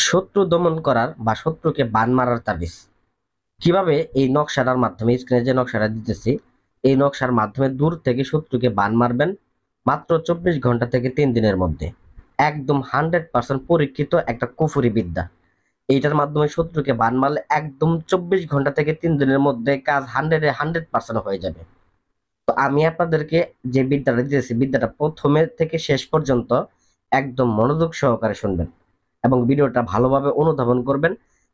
শত্রু দমন করার বা শত্রুকে বান মারার তাবিজ কিভাবে এই নকশাটার মাধ্যমে স্ক্রিনে যে নকশাটা দিতেছি এই নকশার মাধ্যমে দূর থেকে শত্রুকে বান মারবেন মাত্র 24 ঘন্টা থেকে 3 দিনের মধ্যে। একদম 100% পরীক্ষিত একটা কুফুরি বিদ্যা। এইটার মাধ্যমে শত্রুকে বান মারলে একদম 24 ঘন্টা থেকে 3 দিনের মধ্যে কাজ 100% হয়ে যাবে। তো আমি আপনাদেরকে যে বিদ্যাটা দিতেছি বিদ্যাটা প্রথমে থেকে শেষ পর্যন্ত একদম মনোযোগ সহকারে শুনবেন এবং ভিডিওটা ভালোভাবে অনুধাবন করবেন,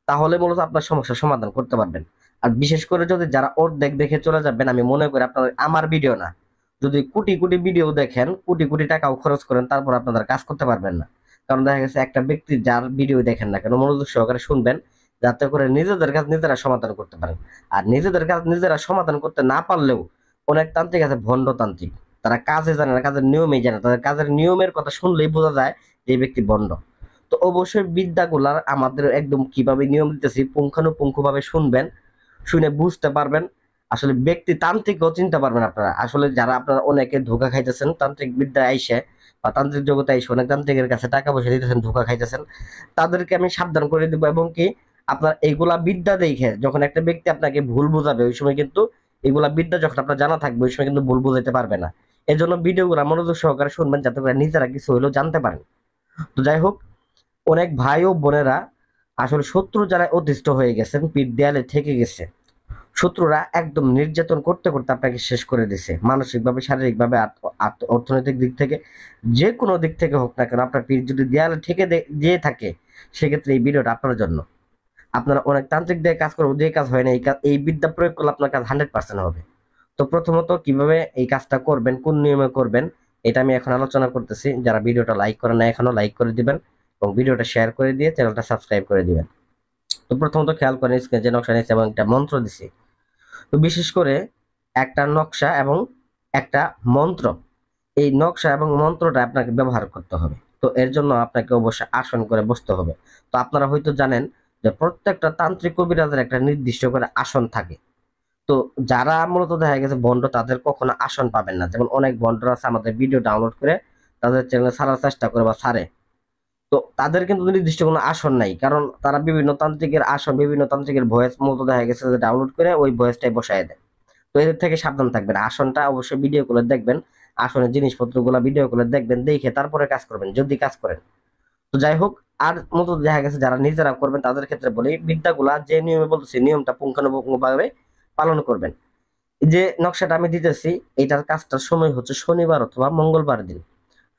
তাহলে মূলত আপনার সমস্যার সমাধান করতে পারবেন। আর বিশেষ করে যদি যারা অর্ধেক দেখে চলে যাবেন, আমি মনে করি আপনার আমার ভিডিও না, যদি কোটি কোটি ভিডিও দেখেন, কোটি কোটি টাকাও খরচ করেন, তারপর আপনারা কাজ করতে পারবেন না। কারণ দেখা গেছে একটা ব্যক্তি যার ভিডিও দেখেন না কেন মনোযোগ সহকারে শুনবেন, যাতে করে নিজেদের কাজ নিজেরা সমাধান করতে পারেন। আর নিজেদের কাজ নিজেরা সমাধান করতে না পারলেও অনেক তান্ত্রিক আছে ভণ্ড তান্ত্রিক, তারা কাজে জানে না, কাজের নিয়মেই জানে, তাদের কাজের নিয়মের কথা শুনলেই বোঝা যায় যে এই ব্যক্তি ভণ্ড। তো অবশ্যই বিদ্যাগুলার আমাদের একদম কিভাবে নিয়ম দিতেছি পুঙ্খানুপুঙ্খ ভাবে শুনবেন, শুনে বুঝতে পারবেন। আসলে ব্যক্তি তান্ত্রিকও চিনতে পারবেন আপনারা। আসলে যারা আপনারা অনেকে ধোকা খাইতেছেন তান্ত্রিক বিদ্যা আইসে বা তান্ত্রিক জগতে আইসে অনেক তান্ত্রিকের কাছে টাকা পয়সা দিতেছেন, ধোকা খাইতেছেন, তাদেরকে আমি সাবধান করে দিব। এবং কি আপনার এইগুলা বিদ্যা দেখে যখন একটা ব্যক্তি আপনাকে ভুল বোঝাবে ওই সময় কিন্তু এগুলা বিদ্যা যখন আপনার জানা থাকবে ওই সময় কিন্তু ভুল বোঝাইতে পারবে না। এই জন্য ভিডিওগুলো মনোযোগ সহকারে শুনবেন যাতে করে নিজেরা কিছু হইলেও জানতে পারেন। তো যাই হোক, অনেক ভাই ও বোনেরা আসলে শত্রু যারা অতিষ্ঠ হয়ে গেছেন, পিঠ দেয়ালে ঠেকে গেছে, শত্রুরা একদম নির্যাতন করতে করতে আপনাকে শেষ করে দিছে, মানসিকভাবে, শারীরিকভাবে, অর্থনৈতিক দিক থেকে, যে কোনো দিক থেকে হোক না কেন, আপনার পিঠ যদি দেয়ালে ঠেকে দিয়ে থাকে, সেক্ষেত্রে এই ভিডিওটা আপনার জন্য। আপনারা অনেক তান্ত্রিক দিয়ে কাজ করবো, দিয়ে কাজ হয় না, এই বিদ্যা প্রয়োগ করলে আপনার কাজ 100% হবে। তো প্রথমত কিভাবে এই কাজটা করবেন, কোন নিয়মে করবেন, এটা আমি এখন আলোচনা করতেছি। যারা ভিডিওটা লাইক করেন না এখনো লাইক করে দিবেন এবং ভিডিওটা শেয়ার করে দিয়ে চ্যানেলটা সাবস্ক্রাইব করে দিবেন। তো প্রথমত খেয়াল করেন স্ক্রিনে যে নকশা নিয়েছে এবং একটা মন্ত্র দিছি। তো বিশেষ করে একটা নকশা এবং একটা মন্ত্র, এই নকশা এবং মন্ত্রটা আপনাকে ব্যবহার করতে হবে। তো এর জন্য আপনাকে অবশ্যই আসন করে বসতে হবে। তো আপনারা হয়তো জানেন যে প্রত্যেকটা তান্ত্রিক কবিরাজের একটা নির্দিষ্ট করে আসন থাকে। তো যারা মূলত দেখা গেছে ভণ্ড তাদের কখনো আসন পাবেন না। যেমন অনেক ভণ্ডরা আছে আমাদের ভিডিও ডাউনলোড করে তাদের চ্যানেলে ছাড়ার চেষ্টা করে বা ছাড়ে। তো তাদের কিন্তু নির্দিষ্ট কোনো আসন নাই, কারণ তারা বিভিন্ন তান্ত্রিকের আসন, বিভিন্ন তান্ত্রিকের ভয়েস মূলত দেখা গেছে যে ডাউনলোড করে ওই ভয়েসটাই বসায় দেয়। তো এদের থেকে সাবধান থাকবেন। আসনটা অবশ্যই ভিডিও করে দেখবেন, আসনের জিনিসপত্রগুলো ভিডিও করে দেখবেন, দেখে তারপরে কাজ করবেন যদি কাজ করেন। তো যাই হোক, আর মূলত দেখা গেছে যারা নিজেরা করবেন তাদের ক্ষেত্রে বলি বিদ্যাগুলা যে নিয়মে বলতেছি নিয়মটা পুঙ্খানুপুঙ্খভাবে পালন করবেন। এই যে নকশাটা আমি দিতেছি এটার কাজটার সময় হচ্ছে শনিবার অথবা মঙ্গলবার দিন।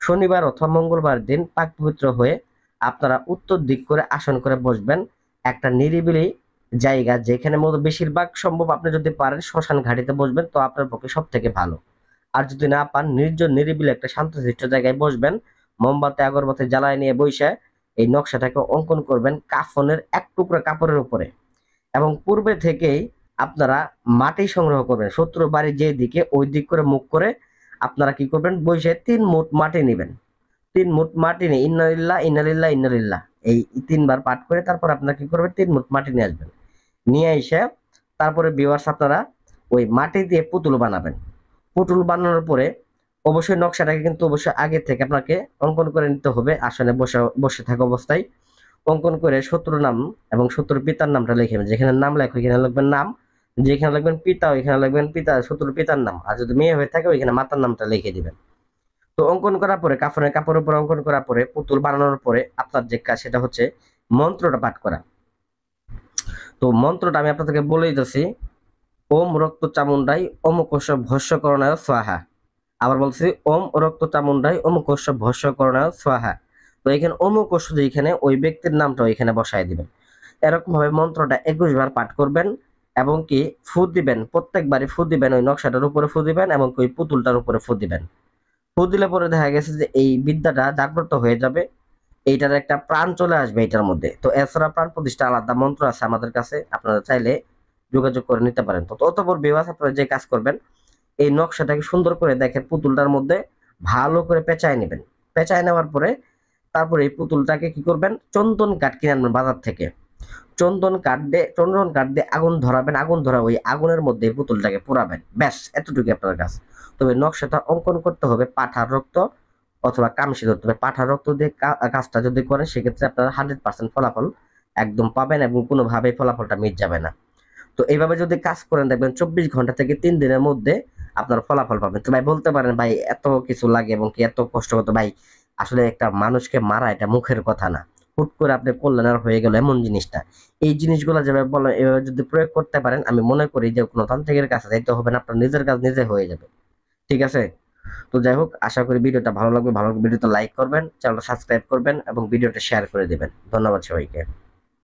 শনিবার অথবা মঙ্গলবার দিন পাক পবিত্র হয়ে আপনারা উত্তর দিক করে আসন করে বসবেন, একটা নিরিবিলি জায়গা, যেখানে মতো বেশিরভাগ সম্ভব আপনি যদি পারেন শ্মশান ঘাটিতে বসবেন তো আপনার পক্ষে সব থেকে ভালো। আর যদি না পান নির্জন নিরিবিলি একটা শান্তশিষ্ট জায়গায় বসবেন, মোমবাতি আগরবাতি জ্বালায় নিয়ে বসে এই নকশাটাকে অঙ্কন করবেন কাফনের এক টুকরা কাপড়ের উপরে। এবং পূর্বে থেকেই আপনারা মাটি সংগ্রহ করবেন, শত্রুর বাড়ির যে দিকে ওই দিক করে মুখ করে আপনারা কি করবেন, বসে 3 মুঠ মাটি নেবেন। 3 মুঠ মাটি নিয়ে ইন্নালিল্লাহ ইন্নালিল্লাহ ইন্নালিল্লাহ এই 3 বার পাঠ করে তারপর আপনারা কি করবেন, 3 মুঠ মাটি নিয়ে আসবেন। নিয়ে এসে তারপরে ভিউয়ার্স আপনারা ওই মাটি দিয়ে পুতুল বানাবেন। পুতুল বানানোর পরে অবশ্যই নকশাটাকে কিন্তু অবশ্যই আগে থেকে আপনাকে অঙ্কন করে নিতে হবে। আসনে বসে বসে থাকা অবস্থায় অঙ্কন করে শত্রুর নাম এবং শত্রুর পিতার নামটা লিখে, যেখানে নাম লেখো এখানে লিখবেন নাম, যেখানে লিখবেন পিতা ওইখানে লিখবেন পিতা শত্রুর পিতার নাম, আর যদি মেয়ে হয়ে থাকে ওইখানে মাতার নামটা লিখে দিবেন। তো অঙ্কন করার পরে কাফনের কাপড়ের উপর অঙ্কন করার পরে পুতুল বানানোর পরে আপনার যে কাজ সেটা হচ্ছে মন্ত্রটা পাঠ করা। তো মন্ত্রটা আমি আপনাদেরকে বলে দিতেছি, ওম রক্ত চামুন্ডাই অমুকস্য ভস্যকরণায় স্বাহা। আবার বলছি ওম রক্ত চামুন্ডাই অমুকস্য ভস্যকরণায় স্বাহা। তো এখানে অমুকস্য যেখানে ওই ব্যক্তির নামটা এখানে বসায় দিবেন। এরকম ভাবে মন্ত্রটা 21 বার পাঠ করবেন এবং কি ফু দিবেন, প্রত্যেকবারই ফু দিবেন, ওই নকশাটার উপরে ফু দিবেন এবং ওই পুতুলটার উপরে ফু দিবেন। ফু দিলে পরে দেখা গেছে যে এই বিদ্যাটা জাগ্রত হয়ে যাবে, এইটার একটা প্রাণ চলে আসবে এটার মধ্যে। তো এছাড়া প্রাণ প্রতিষ্ঠা আলাদা মন্ত্র আছে আমাদের কাছে, আপনারা চাইলে যোগাযোগ করে নিতে পারেন। তো অতঃপর বিবাস আপনারা যে কাজ করবেন, এই নকশাটাকে সুন্দর করে দেখেন পুতুলটার মধ্যে ভালো করে পেঁচায় নেবেন। পেঁচায় নেওয়ার পরে তারপরে এই পুতুলটাকে কি করবেন, চন্দন কাঠ কিনে আনবেন বাজার থেকে। চন্দন কাঠ দিয়ে আগুন ধরাবেন, আগুন ধরা ওই আগুনের মধ্যে এই পুতুলটাকে পোড়াবেন। ব্যাস এতটুকু আপনার কাজ। তবে নকশাটা অঙ্কন করতে হবে পাঠার রক্ত অথবা কামসি ধরতে হবে। পাঠার রক্ত দিয়ে কাজটা যদি করেন সেক্ষেত্রে আপনারা 100% ফলাফল একদম পাবেন এবং কোনোভাবেই ফলাফলটা মিট যাবে না। তো এইভাবে যদি কাজ করেন দেখবেন 24 ঘন্টা থেকে 3 দিনের মধ্যে আপনার ফলাফল পাবেন। তো ভাই বলতে পারেন ভাই এত কিছু লাগে এবং কি এত কষ্ট করতে, ভাই আসলে একটা মানুষকে মারা এটা মুখের কথা না। হুট করে আপনি করলেন আর হয়ে গেল এমন জিনিসটা। এই জিনিসগুলো যেভাবে বলেন এভাবে যদি প্রয়োগ করতে পারেন আমি মনে করি যে কোনো তান্ত্রিকের কাছে যাইতে হবে না, আপনার নিজের কাজ নিজে হয়ে যাবে। ঠিক আছে? তো যাই হোক, আশা করি ভিডিওটা ভালো লাগবে। ভালো লাগলে ভিডিওতে লাইক করবেন, চ্যানেলটা সাবস্ক্রাইব করবেন এবং ভিডিওটা শেয়ার করে দিবেন। ধন্যবাদ সবাইকে।